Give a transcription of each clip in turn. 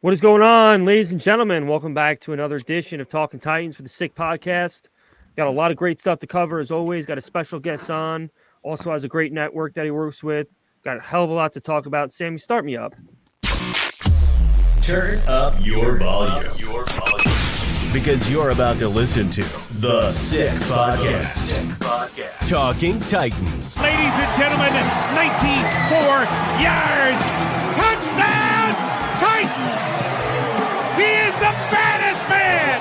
What is going on, ladies and gentlemen? Welcome back to another edition of Talking Titans with the Sick Podcast. Got a lot of great stuff to cover, as always. Got a special guest on. Also has a great network that he works with. Got a hell of a lot to talk about. Sammy, start me up. Turn up your volume. Because you're about to listen to The Sick Podcast. Talking Titans. Ladies and gentlemen, 94 yards. Touchdown, Titans. He is the baddest man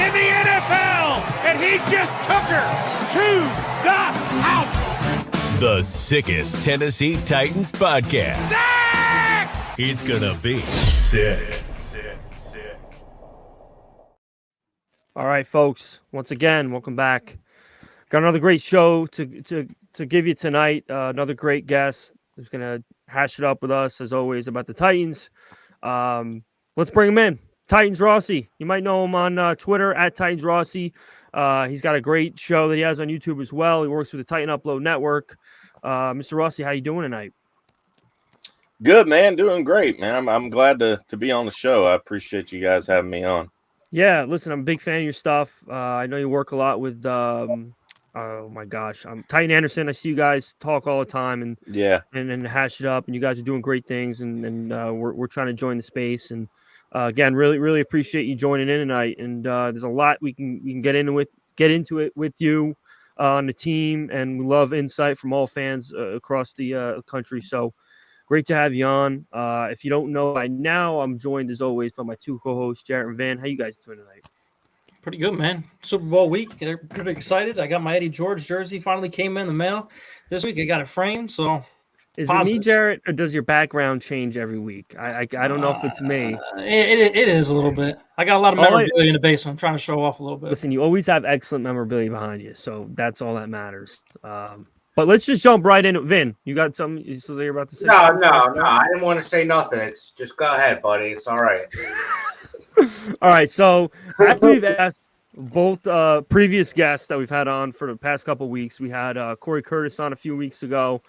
in the NFL, and he just took her to the house. The sickest Tennessee Titans podcast. Sick! It's gonna be sick. All right, folks. Once again, welcome back. Got another great show to give you tonight. Another great guest who's going to hash it up with us, as always, about the Titans. Let's bring him in. Titans Rossi. You might know him on Twitter, at Titans Rossi. He's got a great show that he has on YouTube as well. He works with the Titan Upload Network. Mr. Rossi, how you doing tonight? Good, man. Doing great, man. I'm glad to be on the show. I appreciate you guys having me on. Yeah, listen, I'm a big fan of your stuff. I know you work a lot with, oh my gosh, Titan Anderson. I see you guys talk all the time and and hash it up, and you guys are doing great things, and we're trying to join the space. And again, really appreciate you joining in tonight. And there's a lot we can get into it with you on the team, and we love insight from all fans across the country. So. Great to have you on. If you don't know by now, I'm joined as always by my two co-hosts, Jarrett and Van. How you guys doing tonight? Pretty good, man. Super Bowl week. They're pretty excited. I got my Eddie George jersey. Finally came in the mail this week. I got it framed. So, is it me, Jarrett, or does your background change every week? I don't know if it's me. It is a little bit. I got a lot of memorabilia in the basement. I'm trying to show off a little bit. Listen, you always have excellent memorabilia behind you, so that's all that matters. But let's just jump right in. Vin, you got something you're about to say? No. I didn't want to say nothing. It's just go ahead, buddy. It's all right. All right. So after we've asked both previous guests that we've had on for the past couple of weeks, we had Corey Curtis on a few weeks ago.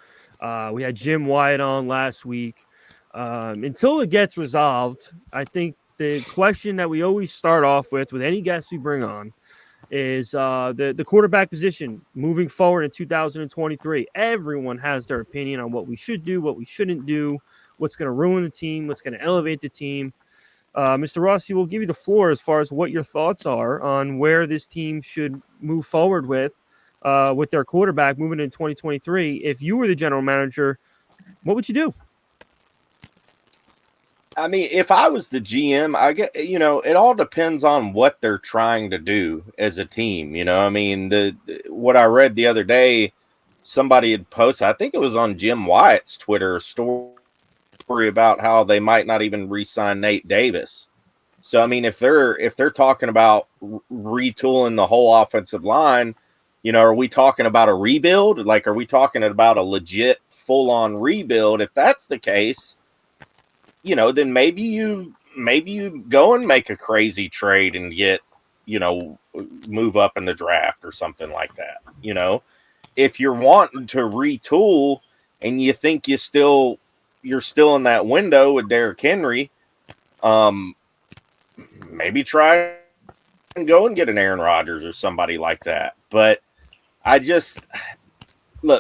We had Jim Wyatt on last week. Until it gets resolved, I think the question that we always start off with any guest we bring on is the quarterback position moving forward in 2023. Everyone has their opinion on what we should do, what we shouldn't do, what's going to ruin the team, what's going to elevate the team. Mr. Rossi, we'll give you the floor as far as what your thoughts are on where this team should move forward with their quarterback moving in 2023. If you were the general manager, what would you do? I mean, if I was the GM, it all depends on what they're trying to do as a team. I mean, what I read the other day, somebody had posted, I think it was on Jim Wyatt's Twitter story about how they might not even re-sign Nate Davis. So, I mean, if they're talking about retooling the whole offensive line, are we talking about a rebuild? Like, are we talking about a legit full-on rebuild? If that's the case, then maybe you go and make a crazy trade and get, move up in the draft or something like that. If you're wanting to retool and you think you're still in that window with Derrick Henry, maybe try and go and get an Aaron Rodgers or somebody like that. But Tannehill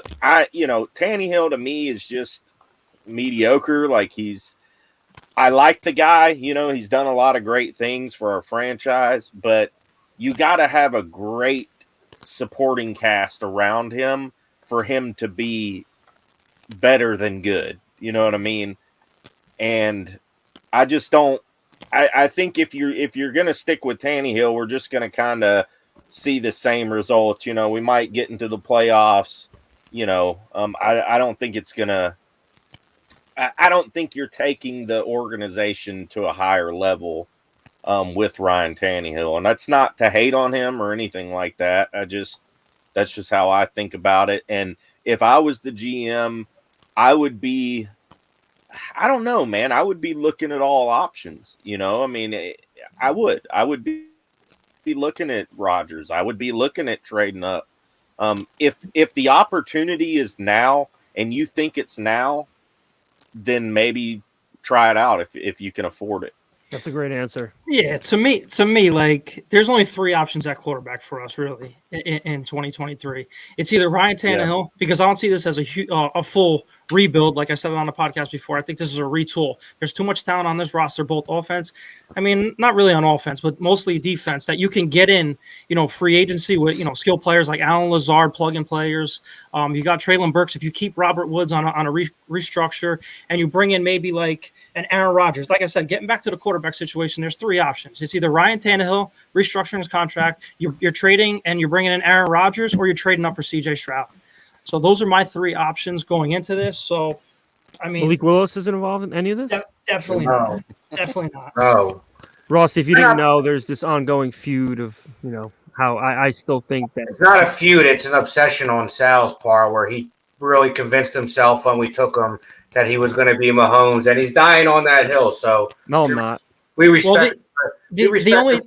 to me is just mediocre. Like I like the guy, he's done a lot of great things for our franchise, but you got to have a great supporting cast around him for him to be better than good. You know what I mean? And I just don't. I think if you're going to stick with Tannehill, we're just going to kind of see the same results. We might get into the playoffs. I don't think it's going to. I don't think you're taking the organization to a higher level with Ryan Tannehill. And that's not to hate on him or anything like that. That's just how I think about it. And if I was the GM, I would be, I don't know, man. I would be looking at all options. I mean, I would be looking at Rodgers. I would be looking at trading up. If the opportunity is now and you think it's now, then maybe try it out if you can afford it. That's a great answer. Yeah, to me, like there's only three options at quarterback for us really in 2023. It's either Ryan Tannehill because I don't see this as a full rebuild. Like I said on the podcast before, I think this is a retool. There's too much talent on this roster, both offense. I mean, not really on offense, but mostly defense that you can get in. Free agency with skill players like Alan Lazard, plug-in players. You got Traylon Burks. If you keep Robert Woods on a restructure and you bring in maybe like an Aaron Rodgers, like I said, getting back to the quarterback situation, there's three options. It's either Ryan Tannehill restructuring his contract, you're trading and you're bringing in Aaron Rodgers, or you're trading up for C.J. Stroud. So those are my three options going into this. So, I mean, Malik Willis isn't involved in any of this? Definitely No. not. Definitely not. No. Rossi, if you didn't know, there's this ongoing feud of, how I still think that It's not a feud. It's an obsession on Sal's part where he really convinced himself when we took him that he was going to be Mahomes, and he's dying on that hill. So no, I'm not. we respect. The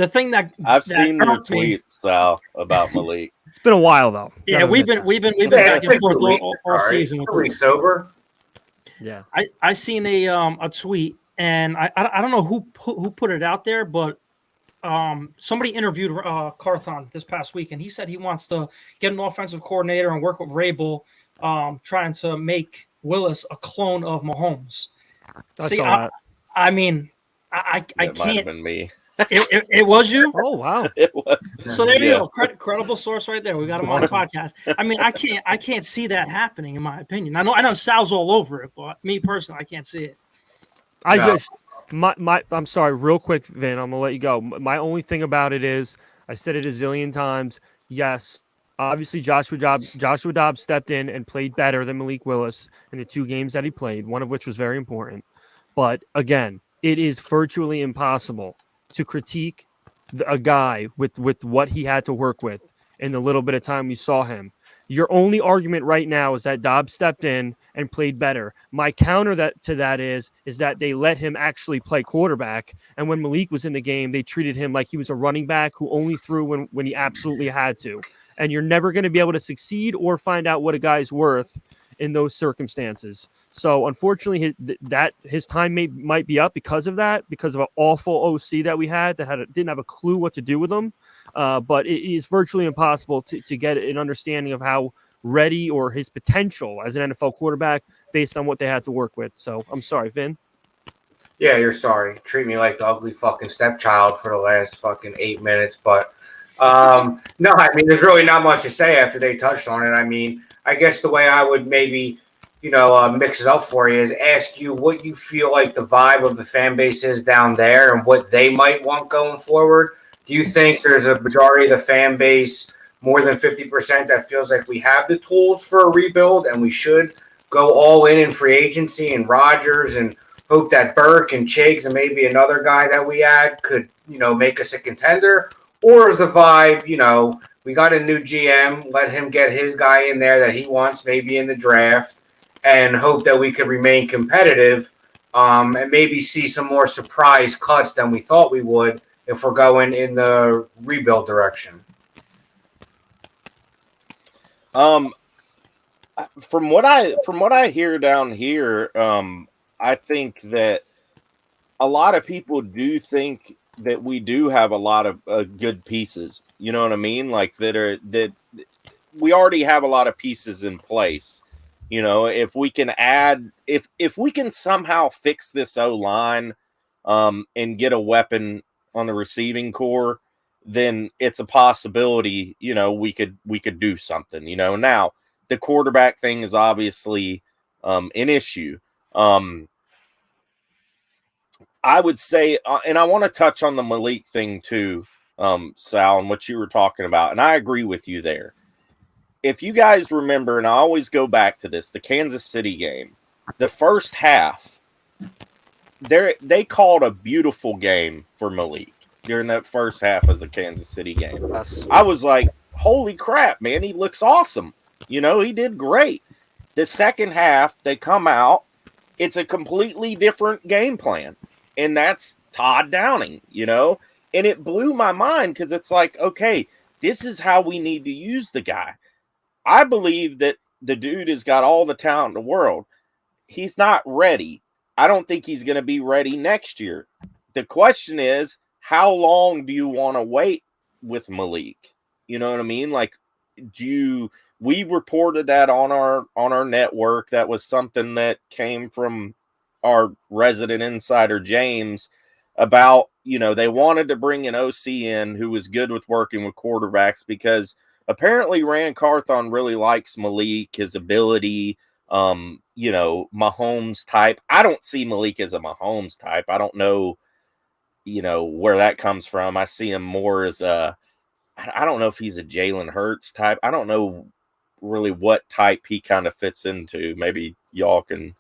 thing that I've seen your tweets, Sal, about Malik. It's been a while though. Yeah, we've been back and forth all season with this. Sober. Yeah, I seen a tweet, and I don't know who put it out there, but somebody interviewed Carthon this past week, and he said he wants to get an offensive coordinator and work with Rabel, trying to make Willis a clone of Mahomes. I mean, I It might have can't. been me. It was you. Oh wow! It was. So there you go, credible source right there. We got him on the podcast. I mean, I can't see that happening in my opinion. I know Sal's all over it, but me personally, I can't see it. I'm sorry, real quick, Vin. I'm gonna let you go. My only thing about it is, I've said it a zillion times. Yes, obviously Joshua Dobbs stepped in and played better than Malik Willis in the two games that he played, one of which was very important. But again, it is virtually impossible to critique a guy with what he had to work with in the little bit of time we saw him. Your only argument right now is that Dobbs stepped in and played better. My counter to that is that they let him actually play quarterback, and when Malik was in the game, they treated him like he was a running back who only threw when he absolutely had to. And you're never going to be able to succeed or find out what a guy's worth in those circumstances. So unfortunately, his time might be up because of that, because of an awful OC that we had that didn't have a clue what to do with him. But it is virtually impossible to get an understanding of how ready or his potential as an NFL quarterback based on what they had to work with. So I'm sorry, Vin. Yeah, you're sorry. Treat me like the ugly fucking stepchild for the last fucking 8 minutes. But no, I mean, there's really not much to say after they touched on it. I mean, I guess the way I would maybe, mix it up for you is ask you what you feel like the vibe of the fan base is down there and what they might want going forward. Do you think there's a majority of the fan base, more than 50%, that feels like we have the tools for a rebuild and we should go all in free agency and Rodgers and hope that Burke and Chiggs and maybe another guy that we add could, make us a contender? Or is the vibe, we got a new GM, let him get his guy in there that he wants maybe in the draft and hope that we could remain competitive and maybe see some more surprise cuts than we thought we would if we're going in the rebuild direction? From what I hear down here, I think that a lot of people do think that we do have a lot of good pieces. You know what I mean? Like that we already have a lot of pieces in place. If we can add, if we can somehow fix this O-line and get a weapon on the receiving core, then it's a possibility, we could do something, Now, the quarterback thing is obviously an issue. I would say, and I want to touch on the Malik thing too, Sal, and what you were talking about. And I agree with you there. If you guys remember, and I always go back to this, the Kansas City game, the first half, they called a beautiful game for Malik during that first half of the Kansas City game. I was like, holy crap, man, he looks awesome. He did great. The second half, they come out, it's a completely different game plan. And that's Todd Downing, and it blew my mind because it's like, okay, this is how we need to use the guy. I believe that the dude has got all the talent in the world. He's not ready. I don't think he's going to be ready next year. The question is, how long do you want to wait with Malik? You know what I mean? Like, we reported that on our network. That was something that came from our resident insider, James, about, they wanted to bring an OC in who was good with working with quarterbacks, because apparently Rand Carthon really likes Malik, his ability, Mahomes type. I don't see Malik as a Mahomes type. I don't know, where that comes from. I see him more as I don't know if he's a Jalen Hurts type. I don't know really what type he kind of fits into. Maybe y'all can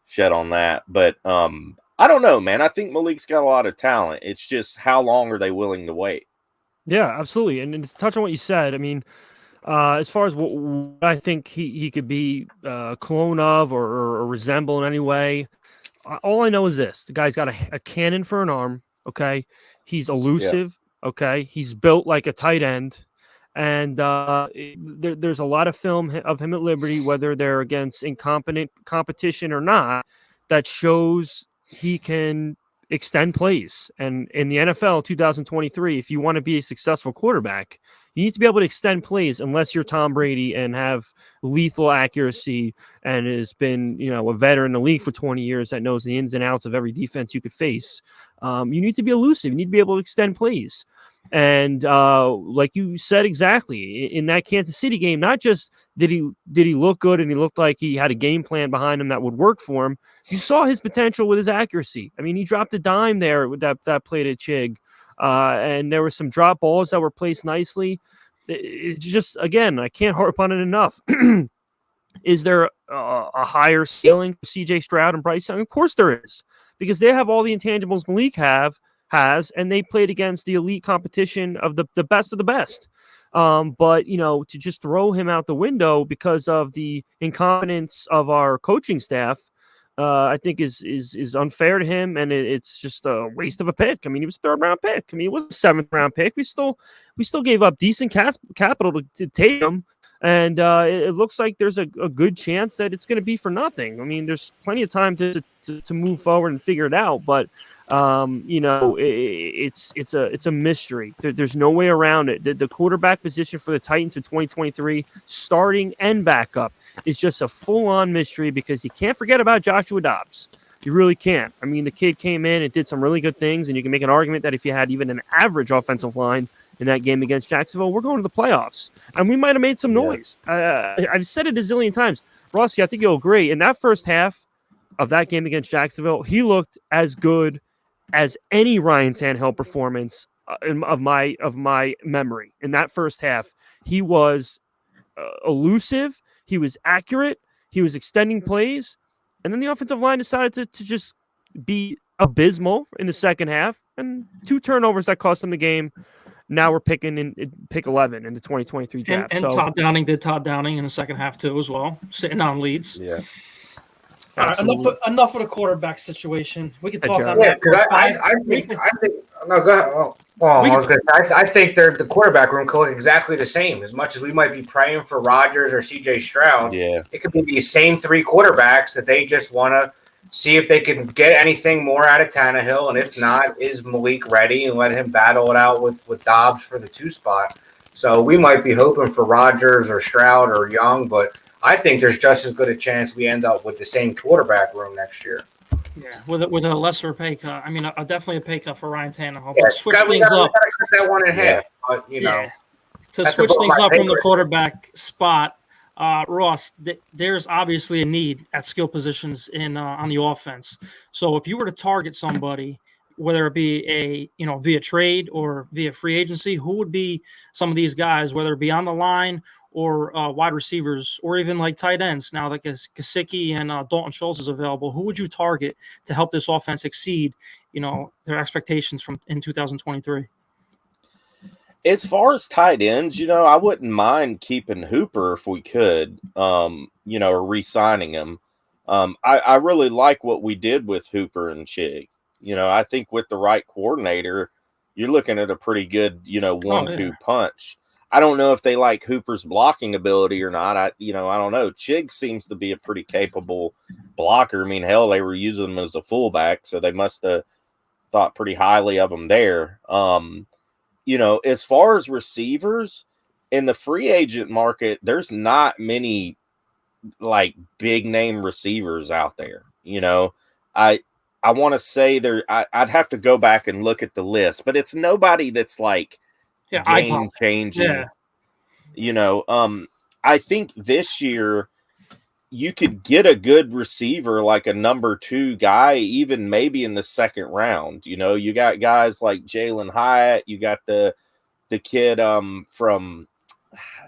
shed on that. But I don't know, man. I think Malik's got a lot of talent. It's just, how long are they willing to wait? Yeah, absolutely. And to touch on what you said, I mean, as far as what I think he could be a clone of or resemble in any way, all I know is this: the guy's got a cannon for an arm. Okay, he's elusive. Yeah. Okay, he's built like a tight end, and there's a lot of film of him at Liberty, whether they're against incompetent competition or not, that shows he can extend plays. And in the NFL 2023, if you want to be a successful quarterback, you need to be able to extend plays, unless you're Tom Brady and have lethal accuracy and has been, a veteran in the league for 20 years that knows the ins and outs of every defense you could face. You need to be elusive. You need to be able to extend plays. And like you said exactly, in that Kansas City game, not just did he look good and he looked like he had a game plan behind him that would work for him, you saw his potential with his accuracy. I mean, he dropped a dime there with that play to Chig, and there were some drop balls that were placed nicely. It's just, again, I can't harp on it enough. Is there a higher ceiling for CJ Stroud and Bryce Young? Of course there is, because they have all the intangibles Malik has, and they played against the elite competition of the best of the best. But to just throw him out the window because of the incompetence of our coaching staff, I think is unfair to him, and it's just a waste of a pick. I mean, he was a 3rd round pick. I mean, it was a 7th round pick. We still gave up decent capital to take him, and it looks like there's a good chance that it's going to be for nothing. I mean, there's plenty of time to move forward and figure it out, but it's a mystery. There's no way around it. The quarterback position for the Titans in 2023, starting and backup, is just a full-on mystery, because you can't forget about Joshua Dobbs. You really can't. I mean, the kid came in and did some really good things, and you can make an argument that if you had even an average offensive line in that game against Jacksonville, we're going to the playoffs, and we might have made some noise. I've said it a zillion times. Rossi, I think you'll agree. In that first half of that game against Jacksonville, he looked as good as any Ryan Tannehill performance of my memory. In that first half, he was elusive, he was accurate, he was extending plays, and then the offensive line decided to just be abysmal in the second half, and 2 turnovers that cost them the game. Now we're picking in pick 11 in the 2023 draft. And Todd Downing did Todd Downing in the second half too, as well, sitting on leads. Yeah. All right, enough of the quarterback situation. We can talk on that. I think no, go ahead. I think the quarterback room could look exactly the same. As much as we might be praying for Rodgers or CJ Stroud, it could be these same 3 quarterbacks that they just want to see if they can get anything more out of Tannehill, and if not, is Malik ready, and let him battle it out with Dobbs for the 2 spot. So we might be hoping for Rodgers or Stroud or Young, but I think there's just as good a chance we end up with the same quarterback room next year. Yeah, with a lesser pay cut. I mean, definitely a pay cut for Ryan Tannehill. But switch things up. Cut that 1 in half. But, to switch things up from the quarterback spot, Ross, there's obviously a need at skill positions on the offense. So if you were to target somebody, whether it be via trade or via free agency, who would be some of these guys, whether it be on the line or wide receivers, or even like tight ends now that Gesicki and Dalton Schultz is available? Who would you target to help this offense exceed, their expectations in 2023? As far as tight ends, I wouldn't mind keeping Hooper if we could, or re-signing him. I really like what we did with Hooper and Chig. I think with the right coordinator, you're looking at a pretty good, 1-2 punch. I don't know if they like Hooper's blocking ability or not. I don't know. Chig seems to be a pretty capable blocker. I mean, hell, they were using him as a fullback, so they must have thought pretty highly of him there. As far as receivers in the free agent market, there's not many like big name receivers out there. I want to say I'd have to go back and look at the list, but it's nobody that's like game changing. Yeah. I think this year you could get a good receiver, like a number 2 guy, even maybe in the second round. You got guys like Jalen Hyatt. You got the kid from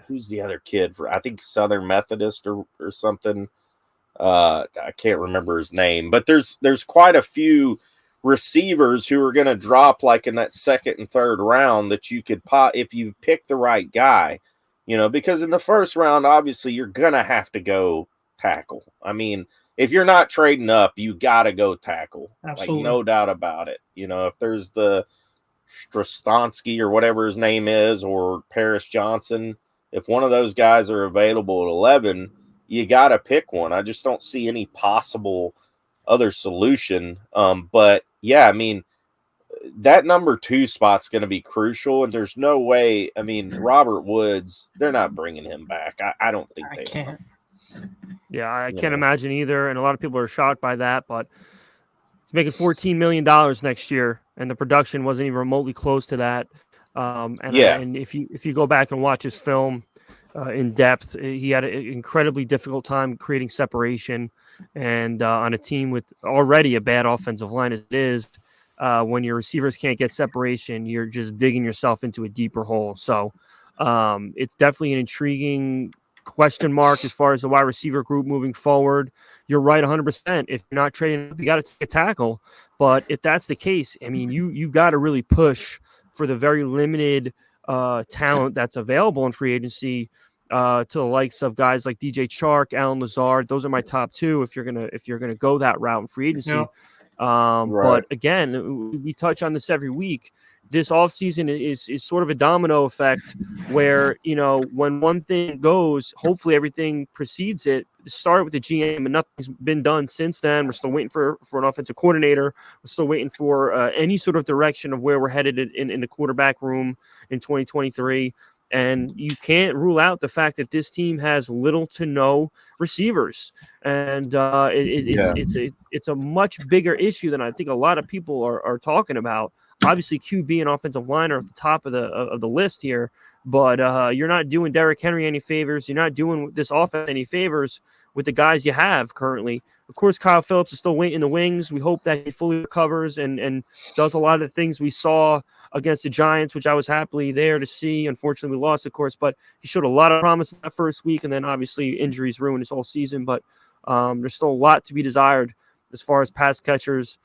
who's the other kid for, I think, Southern Methodist or something. I can't remember his name, but there's quite a few receivers who are going to drop like in that second and third round that you could if you pick the right guy, because in the first round, obviously you're going to have to go tackle. I mean, if you're not trading up, you got to go tackle. Absolutely. Like, no doubt about it. If there's the Strastonsky or whatever his name is, or Paris Johnson, if one of those guys are available at 11, you got to pick one. I just don't see any possible other solution. But yeah, I mean, that number 2 spot's going to be crucial, and there's no way. I mean, Robert Woods, they're not bringing him back. I don't think they can't. Are. Yeah, I can't imagine either, and a lot of people are shocked by that. But he's making $14 million next year, and the production wasn't even remotely close to that. And if you go back and watch his film in depth, he had an incredibly difficult time creating separation, and on a team with already a bad offensive line as it is, when your receivers can't get separation, you're just digging yourself into a deeper hole. So it's definitely an intriguing question mark as far as the wide receiver group moving forward. You're right 100%. If you're not trading, you got to take a tackle. But if that's the case, I mean, you got to really push for the very limited talent that's available in free agency, to the likes of guys like DJ Chark, Alan Lazard. Those are my top 2 if you're gonna go that route in free agency. Yeah. Right. But again, we touch on this every week. This offseason is sort of a domino effect where, when one thing goes, hopefully everything precedes it. It started with the GM, and nothing's been done since then. We're still waiting for an offensive coordinator. We're still waiting for any sort of direction of where we're headed in the quarterback room in 2023. And you can't rule out the fact that this team has little to no receivers, and it's a much bigger issue than I think a lot of people are talking about. Obviously, QB and offensive line are at the top of the list here, but you're not doing Derrick Henry any favors. You're not doing this offense any favors with the guys you have currently. Of course, Kyle Phillips is still waiting in the wings. We hope that he fully recovers and does a lot of the things we saw against the Giants, which I was happily there to see. Unfortunately, we lost, of course, but he showed a lot of promise in that first week, and then obviously injuries ruined his whole season. But there's still a lot to be desired as far as pass catchers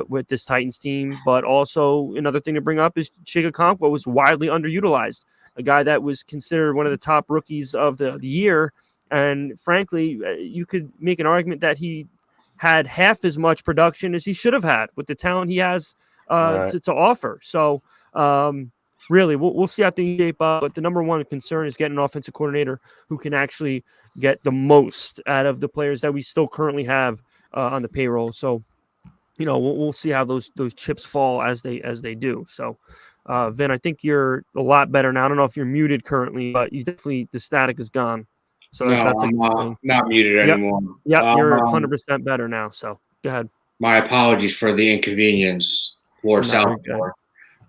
with this Titans team. But also another thing to bring up is Chigakonkwo was widely underutilized, a guy that was considered one of the top rookies of the year. And frankly, you could make an argument that he had half as much production as he should have had with the talent he has to offer. So really, we'll see how things shape up. But the number one concern is getting an offensive coordinator who can actually get the most out of the players that we still currently have on the payroll. So, we'll see how those chips fall as they do. So, Vin, I think you're a lot better now. I don't know if you're muted currently, but the static is gone. So that's I'm not muted anymore. Yeah, you're 100% better now. So go ahead. My apologies for the inconvenience, Lord Salvador.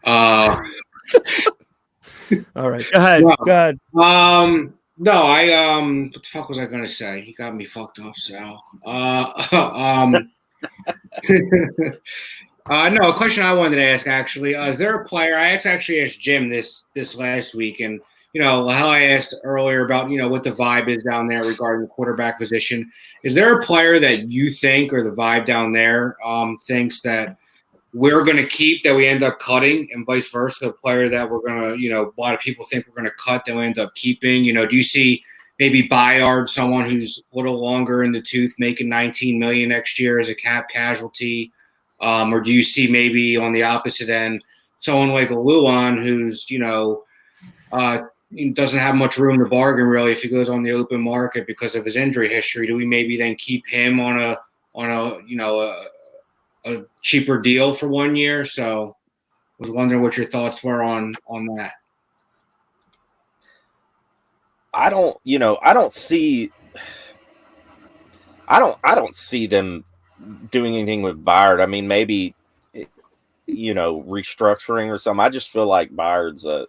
All right, go ahead. No. Go ahead. No, what the fuck was I gonna say? He got me fucked up, Sal. No, a question I wanted to ask actually. Is there a player? I actually asked Jim this last week, and how I asked earlier about, what the vibe is down there regarding the quarterback position. Is there a player that you think, or the vibe down there thinks that we're going to keep that we end up cutting, and vice versa? A player that we're going to, a lot of people think we're going to cut that we end up keeping. Do you see maybe Bayard, someone who's a little longer in the tooth, making $19 million next year as a cap casualty? Or do you see maybe on the opposite end, someone like a Luan who's, he doesn't have much room to bargain really if he goes on the open market because of his injury history. Do we maybe then keep him on a cheaper deal for 1 year? So I was wondering what your thoughts were on that. I don't see them doing anything with Byard. I mean, maybe restructuring or something. I just feel like Byard's a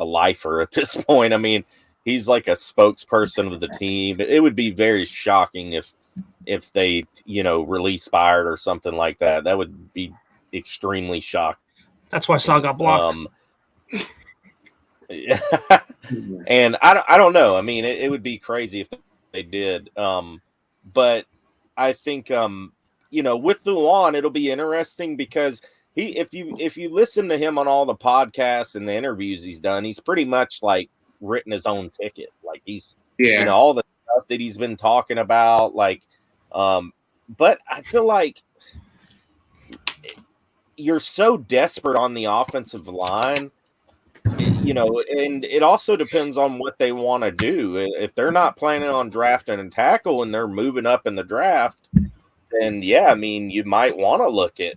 lifer at this point. I mean, he's like a spokesperson of the team. It would be very shocking if they release Byard or something like that. That would be extremely shocking. That's why Sal got blocked. And I don't know. I mean, it would be crazy if they did. But I think with Luan, it'll be interesting because if you listen to him on all the podcasts and the interviews he's done, he's pretty much like written his own ticket. Like he's all the stuff that he's been talking about. Like, but I feel like you're so desperate on the offensive line. And it also depends on what they want to do. If they're not planning on drafting a tackle and they're moving up in the draft, then I mean, you might want to look at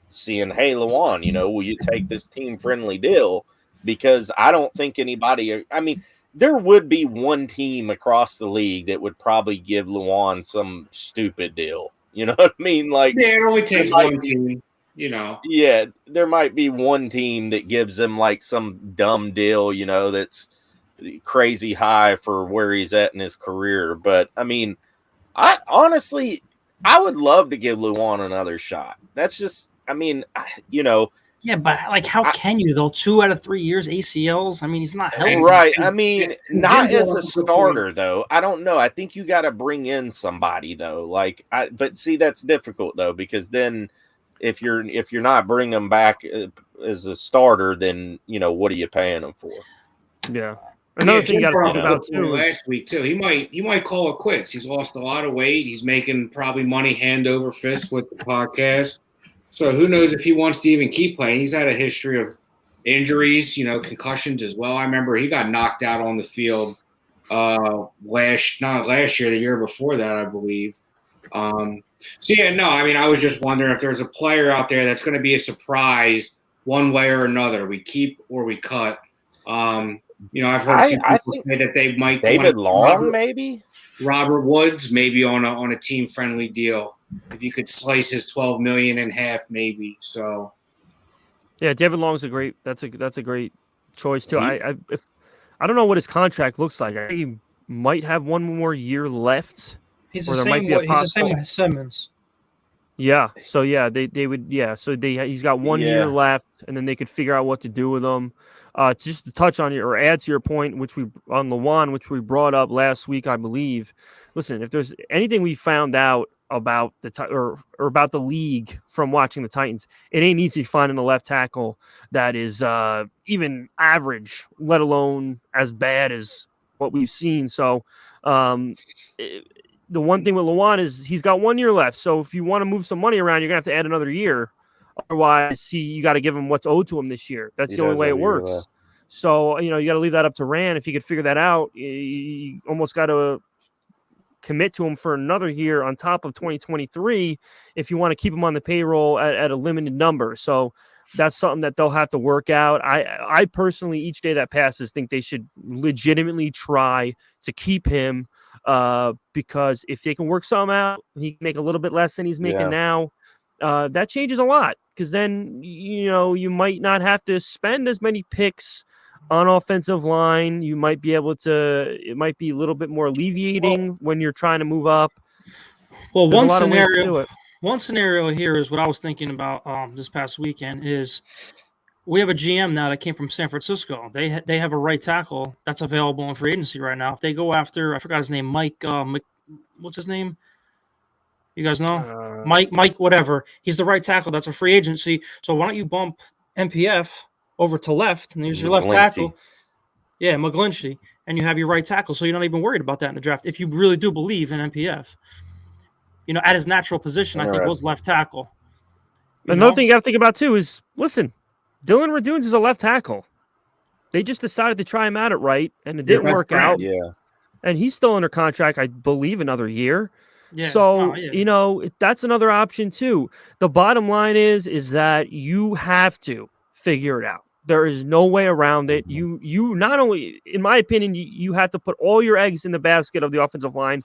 seeing, hey, Luan, will you take this team-friendly deal? Because I don't think anybody – I mean, there would be one team across the league that would probably give Luan some stupid deal. You know what I mean? Like, yeah, it only takes one team. Yeah, there might be one team that gives him like some dumb deal, that's crazy high for where he's at in his career. But I mean, I honestly would love to give Luan another shot. That's just, I mean, Yeah, but like, how can you though? 2 out of 3 years ACLs. I mean, he's not healthy. Right. I mean, not as a starter though. I don't know. I think you got to bring in somebody though. But see, that's difficult though, because then if you're not bringing them back as a starter, then what are you paying them for? Yeah. Another thing you got to think about too. Last week too, he might call it quits. He's lost a lot of weight. He's making probably money hand over fist with the podcast. So who knows if he wants to even keep playing? He's had a history of injuries, concussions as well. I remember he got knocked out on the field not last year, the year before that, I believe. I mean, I was just wondering if there's a player out there that's going to be a surprise one way or another. We keep or we cut. I've heard a few people say that they might David Long, maybe Robert Woods, maybe on a team friendly deal. If you could slice his $12 million in half, maybe. So, yeah, David Long's that's a great choice too. I don't know what his contract looks like. I think he might have one more year left. He's the same with Simmons. Yeah. So they would. Yeah. So he's got 1 year left, and then they could figure out what to do with him. Just to touch on or add to your point, on Luan, which we brought up last week, I believe. Listen, if there's anything we found out about or about the league from watching the Titans, it ain't easy finding a left tackle that is even average, let alone as bad as what we've seen. So. The one thing with Luan is he's got 1 year left. So if you want to move some money around, you're going to have to add another year. Otherwise, you got to give him what's owed to him this year. That's the only way it works. So, you got to leave that up to Rand. If he could figure that out, you almost got to commit to him for another year on top of 2023 if you want to keep him on the payroll at a limited number. So that's something that they'll have to work out. I personally, each day that passes, think they should legitimately try to keep him. Because if they can work something out, he can make a little bit less than he's making now. That changes a lot because then you might not have to spend as many picks on offensive line. You might be able to. It might be a little bit more alleviating when you're trying to move up. Well, one scenario here is what I was thinking about this past weekend is. We have a GM now that came from San Francisco. They have a right tackle that's available in free agency right now. If they go after, I forgot his name, Mike. What's his name? You guys know? Mike, whatever. He's the right tackle. That's a free agency. So why don't you bump MPF over to left, and there's your left tackle. Yeah, McGlinchey, and you have your right tackle. So you're not even worried about that in the draft if you really do believe in MPF. At his natural position, I think was left tackle. Another thing you got to think about too is listen. Dylan Radunes is a left tackle. They just decided to try him out at right, and it didn't work out. Yeah. And he's still under contract, I believe, another year. Yeah. So, Oh, yeah. you know, that's another option too. The bottom line is that you have to figure it out. There is no way around it. You not only, in my opinion, you have to put all your eggs in the basket of the offensive line,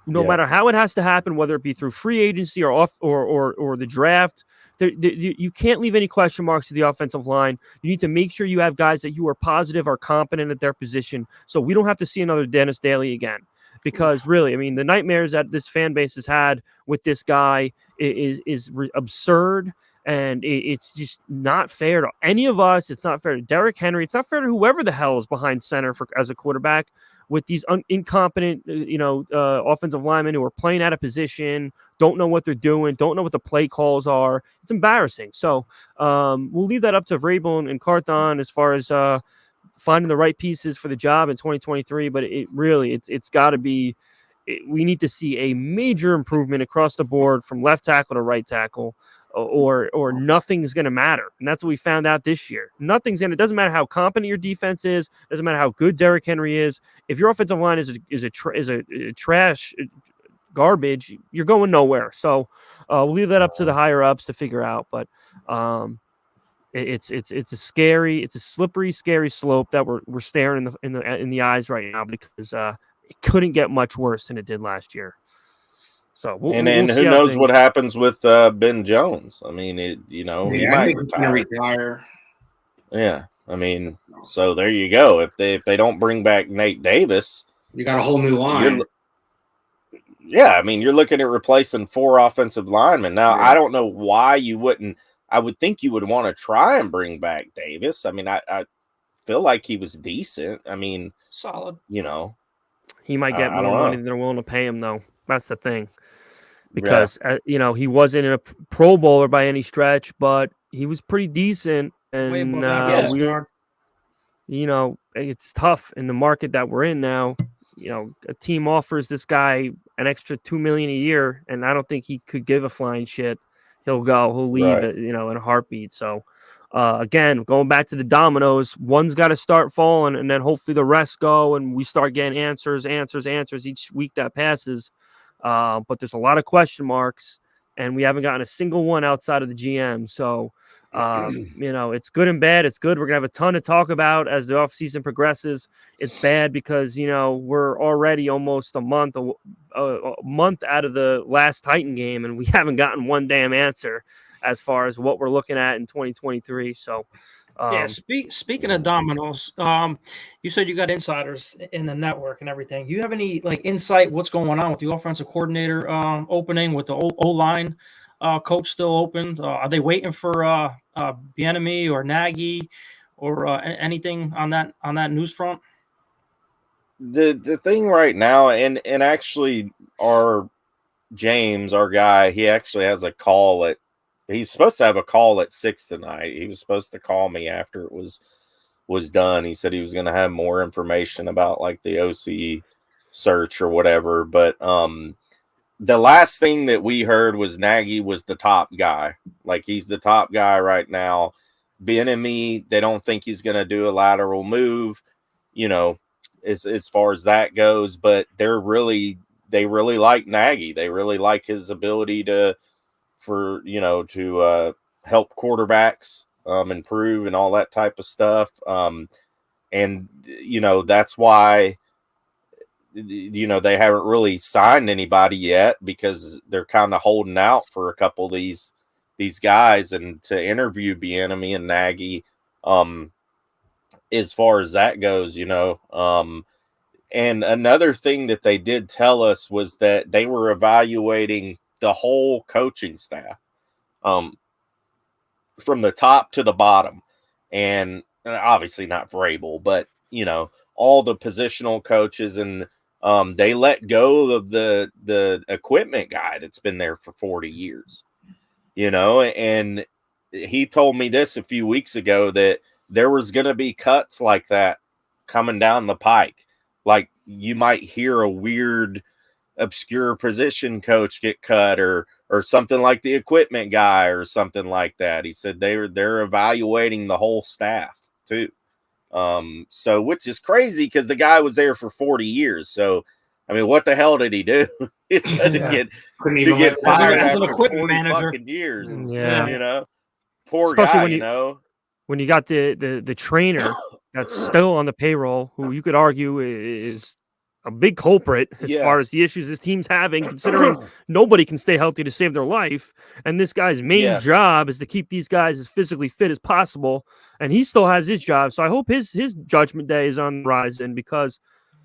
no matter how it has to happen, whether it be through free agency or off or the draft. You can't leave any question marks to the offensive line. You need to make sure you have guys that you are positive are competent at their position, so we don't have to see another Dennis Daly again. Because really, I mean, the nightmares that this fan base has had with this guy is absurd, and it's just not fair to any of us. It's not fair to Derrick Henry. It's not fair to whoever the hell is behind center as a quarterback with these incompetent, offensive linemen who are playing out of position, don't know what they're doing, don't know what the play calls are. It's embarrassing. So we'll leave that up to Vrabel and Carthon as far as finding the right pieces for the job in 2023. But it's got to be. We need to see a major improvement across the board from left tackle to right tackle, or nothing's going to matter. And that's what we found out this year. Nothing's going to. It doesn't matter how competent your defense is. Doesn't matter how good Derrick Henry is. If your offensive line is a trash garbage, you're going nowhere. So we'll leave that up to the higher ups to figure out. But it's a slippery, scary slope that we're staring in the eyes right now, because it couldn't get much worse than it did last year. So who knows what happens with Ben Jones? I mean, he might retire. Yeah, I mean, so there you go. If they don't bring back Nate Davis, you got a whole new line. I mean, you're looking at replacing 4 offensive linemen. Now, I don't know why you wouldn't. I would think you would want to try and bring back Davis. I mean, I feel like he was decent. I mean, solid. He might get more money than they're willing to pay him, though. That's the thing. Because, he wasn't a Pro Bowler by any stretch, but he was pretty decent. And, it's tough in the market that we're in now. A team offers this guy an extra $2 million a year, and I don't think he could give a flying shit. He'll leave it, in a heartbeat. So, again, going back to the dominoes, one's got to start falling, and then hopefully the rest go, and we start getting answers each week that passes. But there's a lot of question marks, and we haven't gotten a single one outside of the GM. So, it's good and bad. It's good. We're going to have a ton to talk about as the offseason progresses. It's bad because, we're already almost a month out of the last Titan game, and we haven't gotten one damn answer as far as what we're looking at in 2023. So, speaking of dominoes, you said you got insiders in the network and everything. Do you have any insight what's going on with the offensive coordinator opening, with the O-line coach still open? Are they waiting for Bieniemy or Nagy or anything on that news front? The thing right now, and actually our James, our guy, he actually has a call he's supposed to have a call at 6 tonight. He was supposed to call me after it was done. He said he was going to have more information about the OC search or whatever. But the last thing that we heard was Nagy was the top guy. He's the top guy right now. Bieniemy, they don't think he's going to do a lateral move, as far as that goes. But they really like Nagy. They really like his ability to help quarterbacks improve and all that type of stuff. And that's why they haven't really signed anybody yet, because they're kind of holding out for a couple of these guys and to interview Bieniemy and Nagy as far as that goes. And another thing that they did tell us was that they were evaluating the whole coaching staff from the top to the bottom, and obviously not Vrabel, but all the positional coaches, and they let go of the equipment guy that's been there for 40 years, and he told me this a few weeks ago, that there was going to be cuts like that coming down the pike. You might hear a weird obscure position coach get cut, or something like the equipment guy or something like that. He said they're evaluating the whole staff too. So which is crazy because the guy was there for 40 years. So, I mean, what the hell did he do to Couldn't to even get let fired as an after equipment 40 manager. fucking years? Yeah. You know, poor Especially guy, when you know. when you got the trainer that's still on the payroll, who you could argue is a big culprit as Yeah. far as the issues this team's having, considering nobody can stay healthy to save their life. And this guy's main Yeah. job is to keep these guys as physically fit as possible. And he still has his job. So I hope his judgment day is on the horizon because,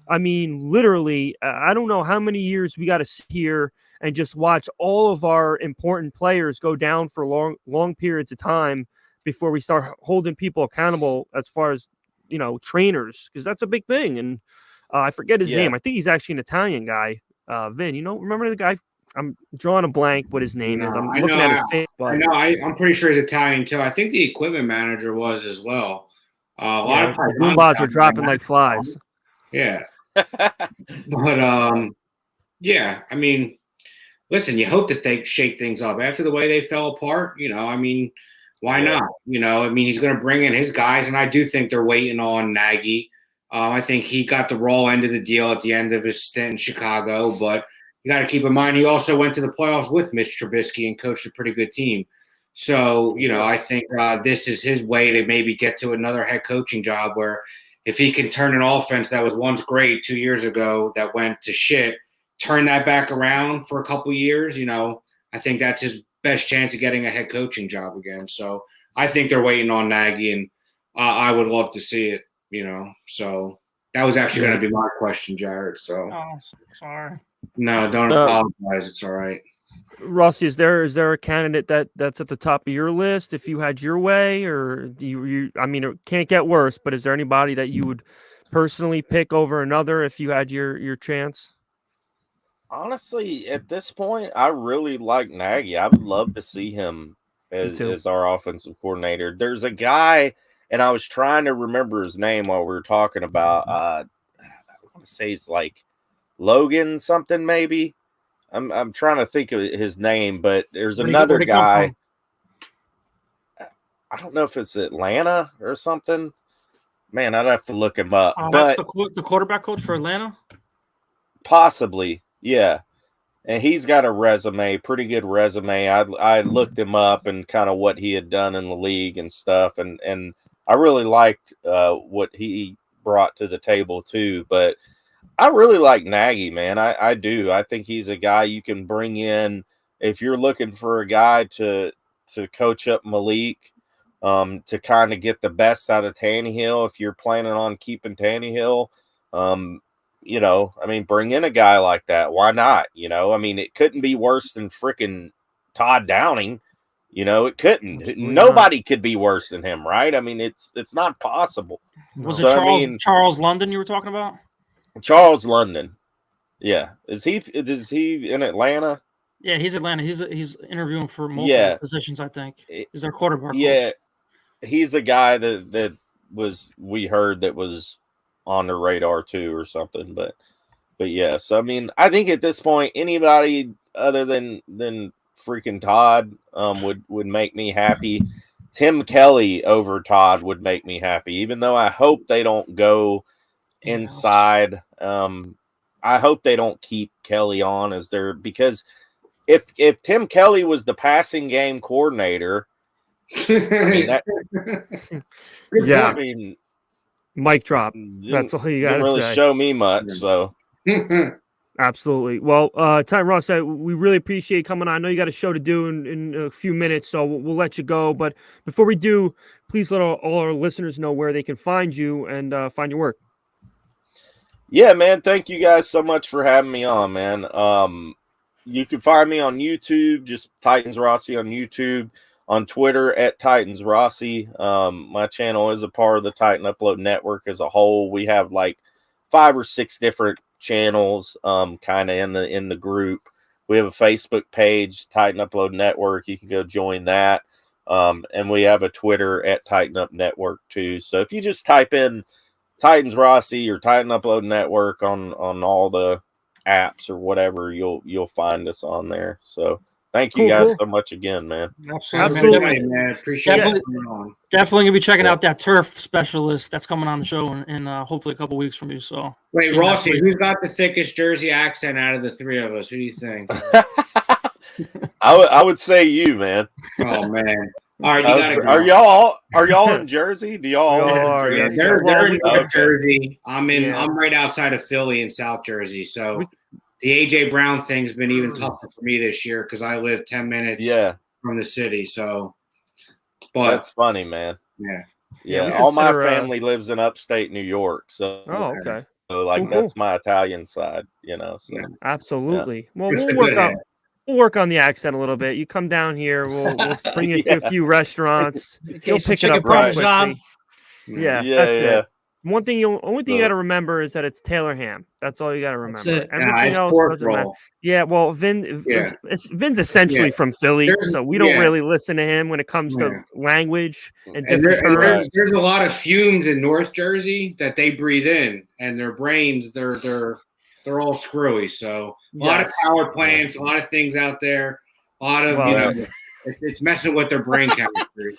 I mean, literally, I don't know how many years we got to sit here and just watch all of our important players go down for long periods of time before we start holding people accountable as far as, trainers, because that's a big thing. And I forget his Yeah. name. I think he's actually an Italian guy. Vin, remember the guy? I'm drawing a blank what his name is. I'm I looking know, at his face. I know. I'm pretty sure he's Italian too. I think the equipment manager was as well. A lot of the Goombas are dropping like flies. Yeah. But yeah, I mean, listen, you hope that they shake things up after the way they fell apart. I mean, why not? I mean, he's going to bring in his guys, and I do think they're waiting on Nagy. I think he got the raw end of the deal at the end of his stint in Chicago, but you got to keep in mind he also went to the playoffs with Mitch Trubisky and coached a pretty good team. So, I think this is his way to maybe get to another head coaching job where if he can turn an offense that was once great 2 years ago that went to shit, turn that back around for a couple years, I think that's his best chance of getting a head coaching job again. So I think they're waiting on Nagy, and I would love to see it, So that was actually going to be my question, Jared. So Sorry. No, don't apologize. It's all right. Rossi, is there a candidate that's at the top of your list if you had your way, or do you I mean, it can't get worse, but is there anybody that you would personally pick over another if you had your chance? Honestly, at this point, I really like Nagy. I would love to see him as our offensive coordinator. There's a guy, and I was trying to remember his name while we were talking about. I want to say it's like Logan something, maybe. I'm trying to think of his name, but there's another guy. I don't know if it's Atlanta or something. Man, I'd have to look him up. That's the quarterback coach for Atlanta? Possibly, yeah. And he's got a resume, pretty good resume. I looked him up and kind of what he had done in the league and stuff, and I really liked what he brought to the table too. But I really like Nagy, man. I do. I think he's a guy you can bring in if you're looking for a guy to coach up Malik, to kind of get the best out of Tannehill. If you're planning on keeping Tannehill, I mean, bring in a guy like that. Why not? I mean, it couldn't be worse than freaking Todd Downing. It couldn't. Absolutely Nobody not. Could be worse than him, right? I mean, it's not possible. Was it Charles London you were talking about? Charles London. Yeah. Is he in Atlanta? Yeah, he's Atlanta. He's interviewing for multiple positions, I think. He's their quarterback coach. He's a guy that we heard that was on the radar too or something. But yeah, so I mean, I think at this point anybody other than freaking Todd would make me happy. Tim Kelly over Todd would make me happy, even though I hope they don't go inside. I hope they don't keep Kelly on as their, because if Tim Kelly was the passing game coordinator, I mean, mic drop. That's all you got to really say. show me much. So absolutely. Well, Ty Ross, we really appreciate coming on. I know you got a show to do in a few minutes, so we'll let you go. But before we do, please let all our listeners know where they can find you and find your work. Yeah, man. Thank you guys so much for having me on, man. You can find me on YouTube, just Titans Rossi on YouTube, on Twitter at Titans Rossi. My channel is a part of the Titan Upload Network as a whole. We have like 5 or 6 different channels kind of in the group. We have a Facebook page, Titan Upload Network. You can go join that. And we have a Twitter at Titan Up Network too. So if you just type in Titans Rossi or Titan Upload Network on all the apps or whatever, you'll find us on there. So Thank you guys so much again, man. Absolutely. Man. Appreciate it. Definitely gonna be checking out that turf specialist that's coming on the show in hopefully a couple weeks from you. So wait, Rossi, who's got the thickest Jersey accent out of the three of us? Who do you think? I would say you, man. Oh man. All right, you gotta go. Are y'all in Jersey? Do y'all are? Yeah, they're in North Jersey. I'm right outside of Philly in South Jersey. So the AJ Brown thing's been even tougher for me this year because I live 10 minutes from the city. So, but that's funny, man. Yeah. All my family lives in upstate New York. So okay. So that's my Italian side, So absolutely. Well, we'll work on the accent a little bit. You come down here, we'll bring you to a few restaurants. You'll pick it up right quickly. Yeah, that's it. Only thing you got to remember is that it's Taylor ham. That's all you got to remember. Everything else doesn't matter. Yeah, well, Vin's essentially from Philly, so we don't really listen to him when it comes to language and different terms. There's a lot of fumes in North Jersey that they breathe in, and their brains they're all screwy. So a lot of power plants, a lot of things out there, a lot of it's messing with their brain chemistry.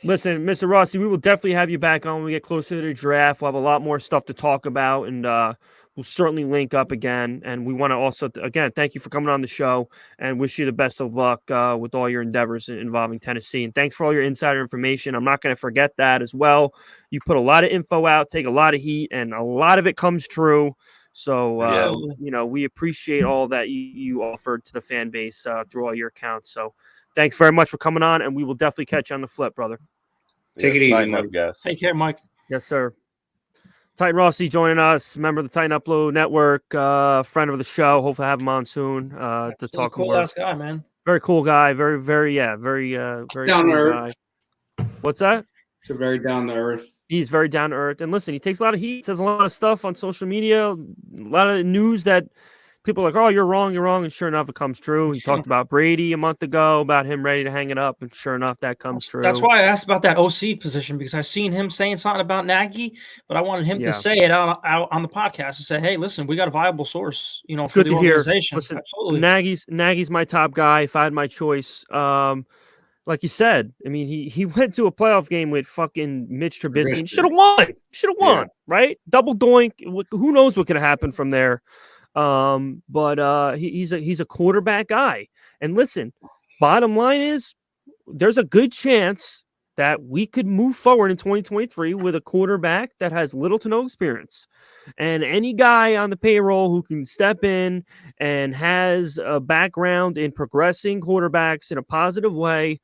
Listen, Mr. Rossi, we will definitely have you back on when we get closer to the draft. We'll have a lot more stuff to talk about, and we'll certainly link up again. And we want to also, again, thank you for coming on the show and wish you the best of luck with all your endeavors involving Tennessee. And thanks for all your insider information. I'm not going to forget that as well. You put a lot of info out, take a lot of heat, and a lot of it comes true. So, we appreciate all that you offered to the fan base through all your accounts. So thanks very much for coming on, and we will definitely catch you on the flip, brother. Take it easy, Mike. Guys. Take care, Mike. Yes, sir. Titan Rossi joining us, member of the Titan Upload Network, friend of the show. Hopefully have him on soon to talk cool more. Ass guy, man. Very cool guy. Very, very down cool to earth. Guy. What's that? So very down to earth. He's very down to earth. And listen, he takes a lot of heat, says a lot of stuff on social media, a lot of news that people are like, oh, you're wrong. And sure enough, it comes true. He talked about Brady a month ago, about him ready to hang it up. And sure enough, that comes true. That's why I asked about that OC position, because I seen him saying something about Nagy, but I wanted him to say it out on the podcast and say, hey, listen, we got a viable source, it's for good the to organization. Hear. Listen, absolutely. Nagy's my top guy if I had my choice. Like you said, I mean, he went to a playoff game with fucking Mitch Trubisky. Should have won, right? Double doink. Who knows what could have happened from there? But he's a quarterback guy. And listen, bottom line is there's a good chance that we could move forward in 2023 with a quarterback that has little to no experience. And any guy on the payroll who can step in and has a background in progressing quarterbacks in a positive way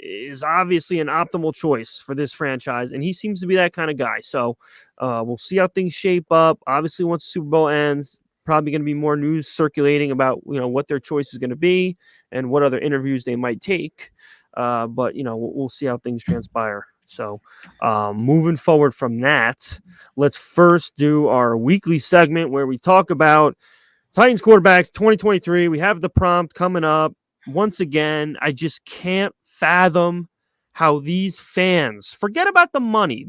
is obviously an optimal choice for this franchise. And he seems to be that kind of guy. So we'll see how things shape up. Obviously, once the Super Bowl ends, probably going to be more news circulating about, what their choice is going to be and what other interviews they might take. But we'll see how things transpire. So moving forward from that, let's first do our weekly segment where we talk about Titans quarterbacks 2023. We have the prompt coming up. Once again, I just can't fathom how these fans forget about the money.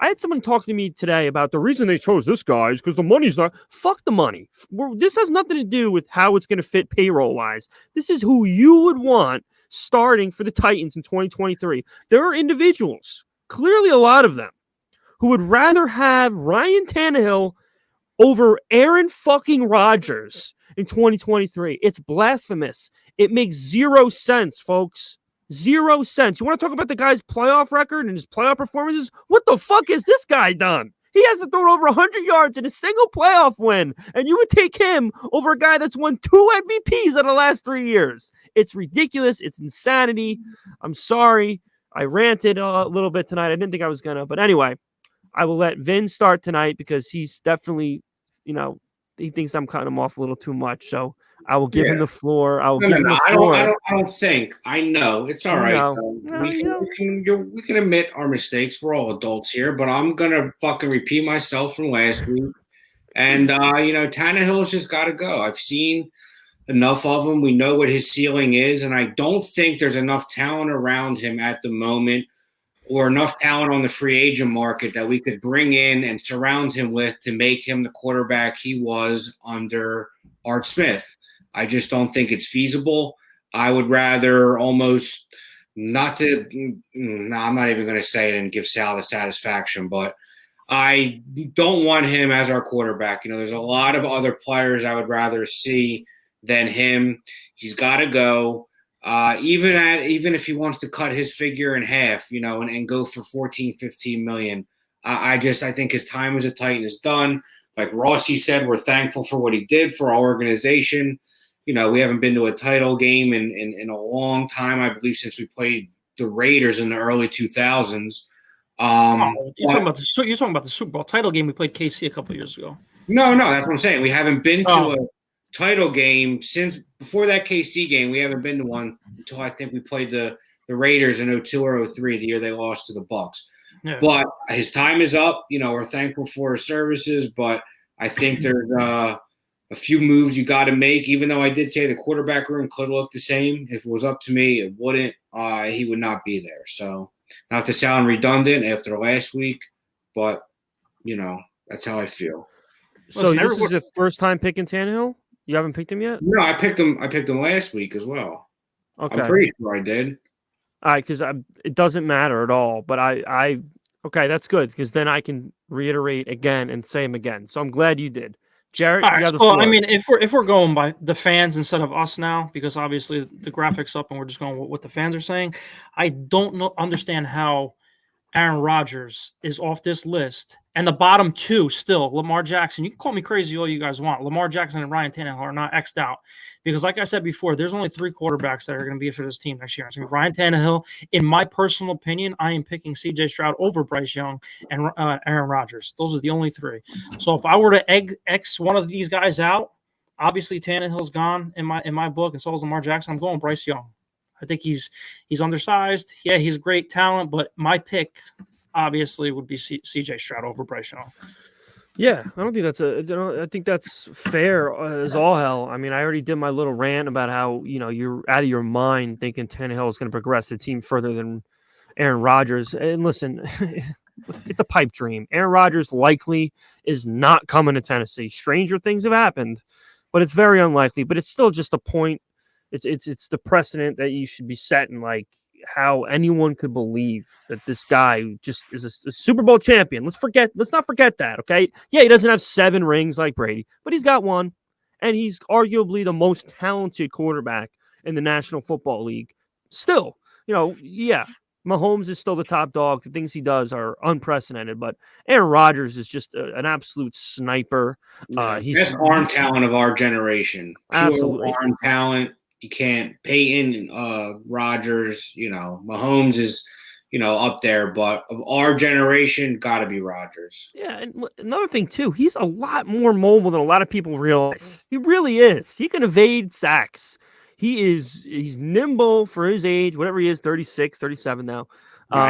I had someone talk to me today about the reason they chose this guy is because the money's not. Fuck the money. This has nothing to do with how it's going to fit payroll wise. This is who you would want starting for the Titans in 2023. There are individuals, clearly a lot of them, who would rather have Ryan Tannehill over Aaron fucking Rodgers in 2023. It's blasphemous. It makes zero sense, folks. 0 cents. You want to talk about the guy's playoff record and his playoff performances? What the fuck has this guy done? He hasn't thrown over 100 yards in a single playoff win, and you would take him over a guy that's won 2 MVPs in the last 3 years. It's ridiculous. It's insanity. I'm sorry. I ranted a little bit tonight. I didn't think I was going to. But anyway, I will let Vin start tonight because he's definitely, he thinks I'm cutting him off a little too much. So I will give him the floor. I don't think. I know. It's all right. We can admit our mistakes. We're all adults here, but I'm going to fucking repeat myself from last week. And, Tannehill's just got to go. I've seen enough of him. We know what his ceiling is, and I don't think there's enough talent around him at the moment or enough talent on the free agent market that we could bring in and surround him with to make him the quarterback he was under Art Smith. I just don't think it's feasible. I would rather almost not to – no, I'm not even going to say it and give Sal the satisfaction, but I don't want him as our quarterback. There's a lot of other players I would rather see than him. He's got to go. Even if he wants to cut his figure in half, and go for 14, 15 million. I think his time as a Titan is done. Like Rossi said, we're thankful for what he did for our organization. We haven't been to a title game in a long time, I believe, since we played the Raiders in the early 2000s. You're talking about the Super Bowl title game we played KC a couple of years ago. No, that's what I'm saying. We haven't been to a title game since before that KC game. We haven't been to one until I think we played the Raiders in 02 or 03, the year they lost to the Bucks. Yeah. But his time is up. We're thankful for his services, but I think there's a few moves you got to make. Even though I did say the quarterback room could look the same, if it was up to me, it wouldn't. He would not be there. So, not to sound redundant after last week, but that's how I feel. So this is your first time picking Tannehill? You haven't picked him yet? No, I picked him last week as well. Okay. I'm pretty sure I did. All right, because it doesn't matter at all. But okay, that's good because then I can reiterate again and say him again. So I'm glad you did. Jared, you have the floor. I mean, if we're going by the fans instead of us now, because obviously the graphics up and we're just going with what the fans are saying, I don't understand how Aaron Rodgers is off this list, and the bottom two still, Lamar Jackson. You can call me crazy all you guys want. Lamar Jackson and Ryan Tannehill are not X'd out because, like I said before, there's only 3 quarterbacks that are going to be for this team next year. It's going to be Ryan Tannehill. In my personal opinion, I am picking C.J. Stroud over Bryce Young and Aaron Rodgers. Those are the only 3. So if I were to X one of these guys out, obviously Tannehill's gone in my book, and so is Lamar Jackson. I'm going Bryce Young. I think he's undersized. Yeah, he's a great talent, but my pick obviously would be C.J. Stroud over Bryce Young. Yeah, I don't think that's I think that's fair as all hell. I mean, I already did my little rant about how you're out of your mind thinking Tannehill is going to progress the team further than Aaron Rodgers. And listen, it's a pipe dream. Aaron Rodgers likely is not coming to Tennessee. Stranger things have happened, but it's very unlikely. But it's still just a point. It's the precedent that you should be setting, like how anyone could believe that this guy just is a Super Bowl champion. Let's not forget that, okay? Yeah, he doesn't have 7 rings like Brady, but he's got 1, and he's arguably the most talented quarterback in the National Football League. Still, yeah, Mahomes is still the top dog. The things he does are unprecedented, but Aaron Rodgers is just an absolute sniper. He's best arm talent of our generation. Pure absolutely arm talent. You can't Peyton, Rodgers, Mahomes is, up there, but of our generation, got to be Rodgers. Yeah, and another thing too, he's a lot more mobile than a lot of people realize. He really is. He can evade sacks. He's nimble for his age, whatever he is, 36, 37 now.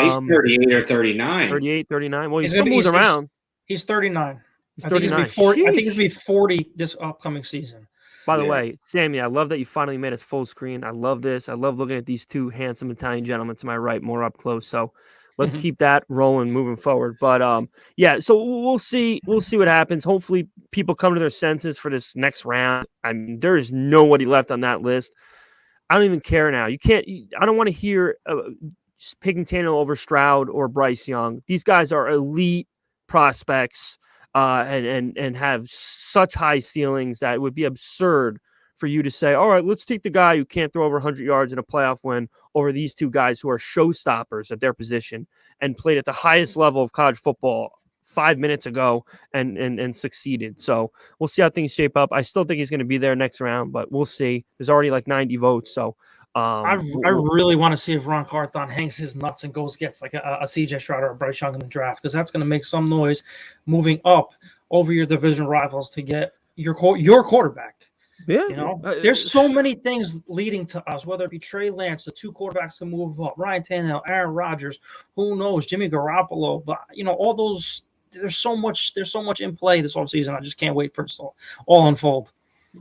He's 38 or 39. 38, 39. Well, he still moves around. He's 39. He's 39. I think he's be 40 this upcoming season. By the way, Sammy, I love that you finally made us full screen. I love this. I love looking at these 2 handsome Italian gentlemen to my right, more up close. So let's keep that rolling, moving forward. But yeah, so we'll see. We'll see what happens. Hopefully, people come to their senses for this next round. I mean, there is nobody left on that list. I don't even care now. I don't want to hear just picking Tannehill over Stroud or Bryce Young. These guys are elite prospects. And have such high ceilings that it would be absurd for you to say, all right, let's take the guy who can't throw over 100 yards in a playoff win over these 2 guys who are showstoppers at their position and played at the highest level of college football 5 minutes ago and succeeded. So we'll see how things shape up. I still think he's going to be there next round, but we'll see. There's already like 90 votes. So I really want to see if Ron Carthon hangs his nuts and gets like a CJ Stroud or a Bryce Young in the draft, because that's going to make some noise moving up over your division rivals to get your quarterback. Yeah, there's so many things leading to us, whether it be Trey Lance, the 2 quarterbacks to move up, Ryan Tannehill, Aaron Rodgers, who knows, Jimmy Garoppolo, but all those. There's so much in play this offseason. I just can't wait for it to all unfold.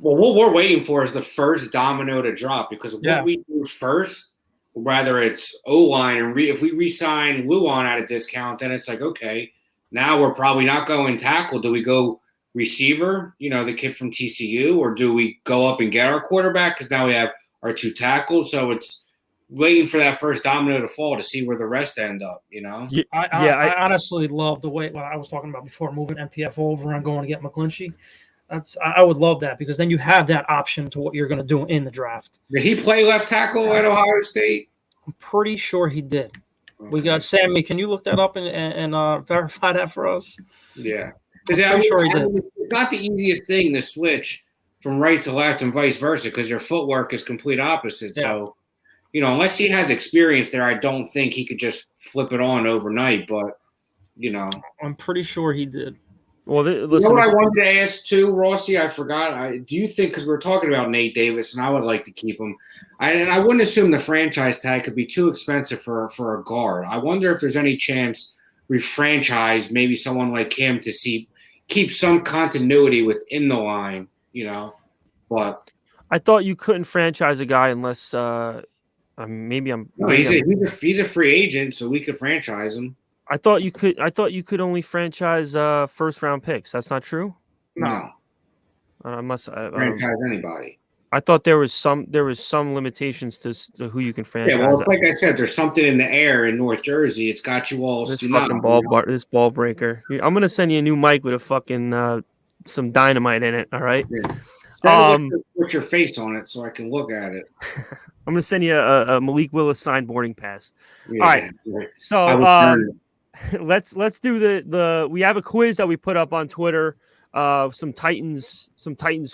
Well, what we're waiting for is the first domino to drop, because what we do first, whether it's O-line and if we re-sign Luan at a discount, then it's like, okay, now we're probably not going tackle. Do we go receiver, the kid from TCU, or do we go up and get our quarterback because now we have our 2 tackles? So it's waiting for that first domino to fall to see where the rest end up, I honestly love the way what I was talking about before, moving MPF over and going to get McClinchy. I would love that because then you have that option to what you're going to do in the draft. Did he play left tackle at Ohio State? I'm pretty sure he did. Okay. We got Sammy. Can you look that up and verify that for us? Yeah. Because I'm sure he did. It's not the easiest thing to switch from right to left and vice versa because your footwork is complete opposite. Yeah. So, unless he has experience there, I don't think he could just flip it on overnight. But, I'm pretty sure he did. Well, listen, what I wanted to ask too, Rossi, I forgot. Do you think, because we're talking about Nate Davis, and I would like to keep him, and I wouldn't assume the franchise tag could be too expensive for a guard. I wonder if there's any chance we franchise maybe someone like him to keep some continuity within the line, But I thought you couldn't franchise a guy unless he's a free agent, so we could franchise him. I thought you could only franchise first round picks. That's not true? No. I must franchise anybody. I thought there was some limitations to who you can franchise. Yeah, well, like I said, there's something in the air in North Jersey. It's got you all this fucking this ball breaker. I'm gonna send you a new mic with a fucking some dynamite in it. All right. Yeah. Put your face on it so I can look at it. I'm gonna send you a Malik Willis signed boarding pass. Yeah, all right. So let's do the we have a quiz that we put up on Twitter. Some Titans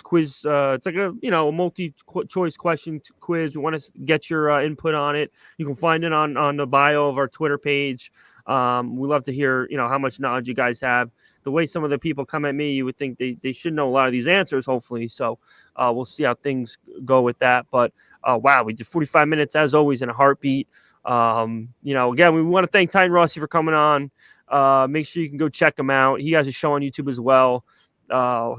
quiz. It's like a multi-choice question quiz. We want to get your input on it. You can find it on the bio of our Twitter page. We love to hear how much knowledge you guys have. The way some of the people come at me, you would think they should know a lot of these answers. Hopefully, so we'll see how things go with that. But wow, we did 45 minutes as always in a heartbeat. Again, we want to thank Titan Rossi for coming on. Make sure you can go check him out. He has a show on YouTube as well.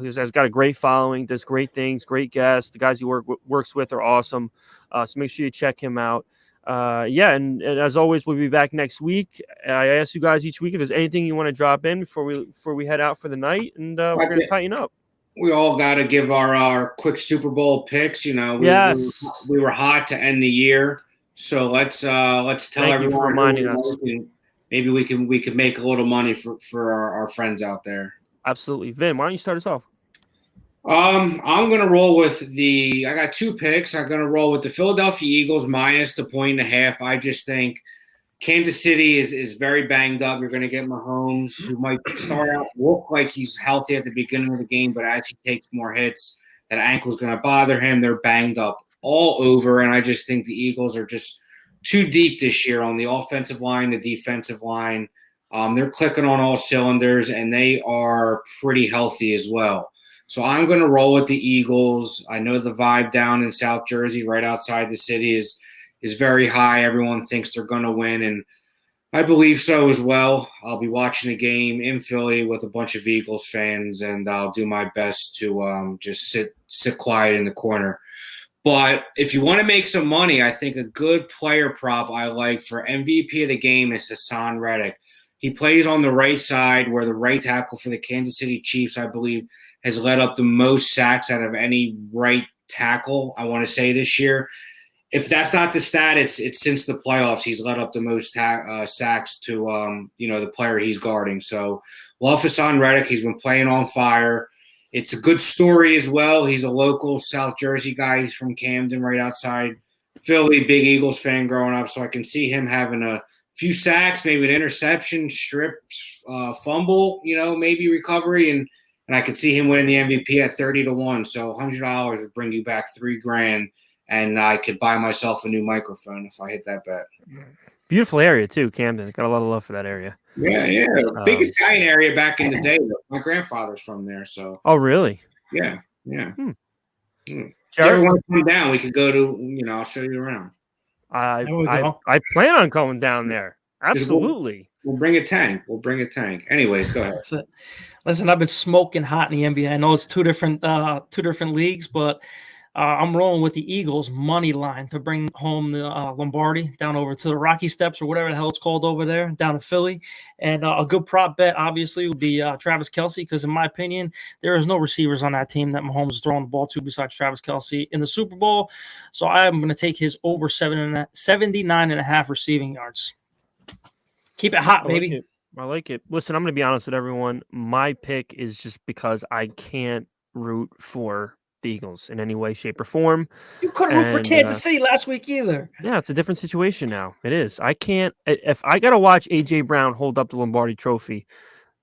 He's got a great following, does great things, great guests. The guys he works with are awesome. So make sure you check him out. And as always, we'll be back next week. I ask you guys each week if there's anything you want to drop in before we head out for the night, and we're going to tighten up. We all got to give our quick Super Bowl picks. We were hot to end the year, so let's tell everyone for reminding us. Maybe we can make a little money for our friends out there. Absolutely. Vin, why don't you start us off? I'm going to roll with I got 2 picks. I'm going to roll with the Philadelphia Eagles minus the 1.5. I just think Kansas City is very banged up. You're going to get Mahomes, who might start out look like he's healthy at the beginning of the game, but as he takes more hits, that ankle's going to bother him. They're banged up all over, and I just think the Eagles are just too deep this year on the offensive line, the defensive line. They're clicking on all cylinders, and they are pretty healthy as well. So I'm going to roll with the Eagles. I know the vibe down in South Jersey, right outside the city, is very high. Everyone thinks they're going to win, and I believe so as well. I'll be watching the game in Philly with a bunch of Eagles fans, and I'll do my best to just sit quiet in the corner. But if you want to make some money, I think a good player prop I like for MVP of the game is Hassan Reddick. He plays on the right side where the right tackle for the Kansas City Chiefs, I believe, has led up the most sacks out of any right tackle, I want to say, this year. If that's not the stat, it's since the playoffs he's led up the most sacks to the player he's guarding. So love Hassan Reddick. He's been playing on fire. It's a good story as well. He's a local South Jersey guy. He's from Camden, right outside Philly. Big Eagles fan growing up, so I can see him having a few sacks, maybe an interception, strip, fumble, maybe recovery, and I could see him winning the MVP at 30-1. So $100 would bring you back $3,000, and I could buy myself a new microphone if I hit that bet. Beautiful area too, Camden. Got a lot of love for that area. Yeah. Big Italian area back in the day. My grandfather's from there, so. Oh, really? Yeah. If you Jared? ever want to come down, we could go to. I'll show you around. I plan on going down there. Absolutely. We'll bring a tank. Anyways, go ahead. That's it. Listen, I've been smoking hot in the NBA. I know it's two different leagues, but I'm rolling with the Eagles money line to bring home the Lombardi down over to the Rocky Steps or whatever the hell it's called over there, down to Philly. And a good prop bet, obviously, would be Travis Kelce, because in my opinion, there is no receivers on that team that Mahomes is throwing the ball to besides Travis Kelce in the Super Bowl. So I'm going to take his over 79.5 receiving yards. Keep it hot, baby. I like it. Listen, I'm going to be honest with everyone. My pick is just because I can't root for the Eagles in any way, shape, or form. You couldn't root for Kansas City last week either. Yeah, it's a different situation now. It is. I can't. If I got to watch A.J. Brown hold up the Lombardi Trophy,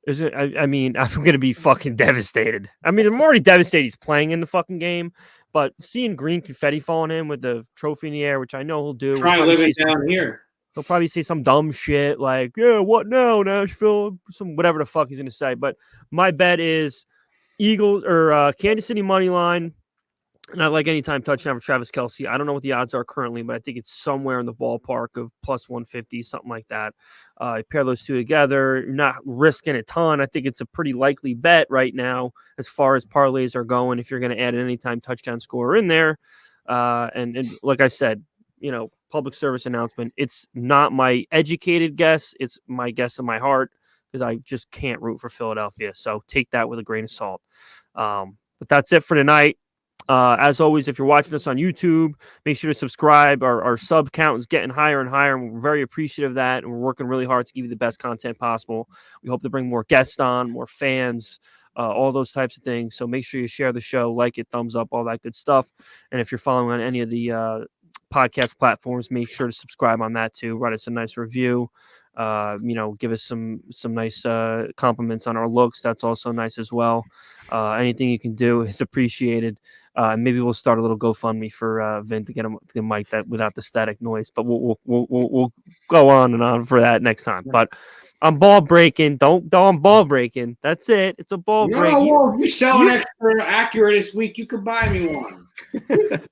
I mean, I'm going to be fucking devastated. I mean, I'm already devastated he's playing in the fucking game, but seeing green confetti falling in with the trophy in the air, which I know he'll do. Try living down here. He'll probably say some dumb shit like, yeah, what now, Nashville? Some whatever the fuck he's going to say. But my bet is Eagles or Kansas City money line. And I like anytime touchdown for Travis Kelce. I don't know what the odds are currently, but I think it's somewhere in the ballpark of plus 150, something like that. Pair those two together. You're not risking a ton. I think it's a pretty likely bet right now as far as parlays are going if you're going to add an anytime touchdown scorer in there. And like I said, public service announcement. It's not my educated guess. It's my guess in my heart because I just can't root for Philadelphia. So take that with a grain of salt. But that's it for tonight. As always, if you're watching us on YouTube, make sure to subscribe. Our sub count is getting higher and higher, and we're very appreciative of that. And we're working really hard to give you the best content possible. We hope to bring more guests on, more fans, all those types of things. So make sure you share the show, like it, thumbs up, all that good stuff. And if you're following on any of the podcast platforms, make sure to subscribe on that too. Write us a nice review. Give us some nice compliments on our looks. That's also nice as well. Anything you can do is appreciated. Maybe we'll start a little GoFundMe for Vin to get him the mic that without the static noise. But we'll go on and on for that next time. But I'm ball breaking. Don't ball breaking. That's it. It's a ball break. Well, if you're selling extra accurate this week, you could buy me one.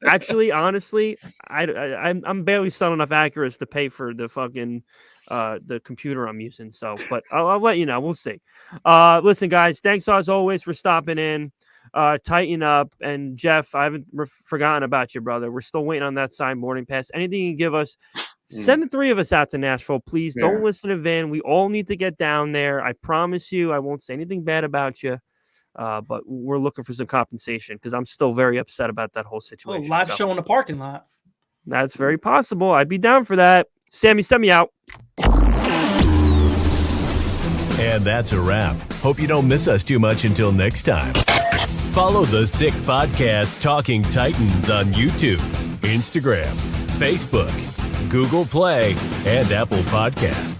Actually, honestly, I'm barely selling enough accurates to pay for the fucking the computer I'm using. So, but I'll let you know. We'll see. Listen, guys, thanks as always for stopping in. Tighten up. And Jeff, I haven't forgotten about you, brother. We're still waiting on that signed boarding pass. Anything you can give us, send the three of us out to Nashville, please. Yeah. Don't listen to Vin. We all need to get down there. I promise you, I won't say anything bad about you. But we're looking for some compensation because I'm still very upset about that whole situation. Live show in the parking lot. That's very possible. I'd be down for that. Sammy, send me out. And that's a wrap. Hope you don't miss us too much until next time. Follow the Sick Podcast Talking Titans on YouTube, Instagram, Facebook, Google Play, and Apple Podcasts.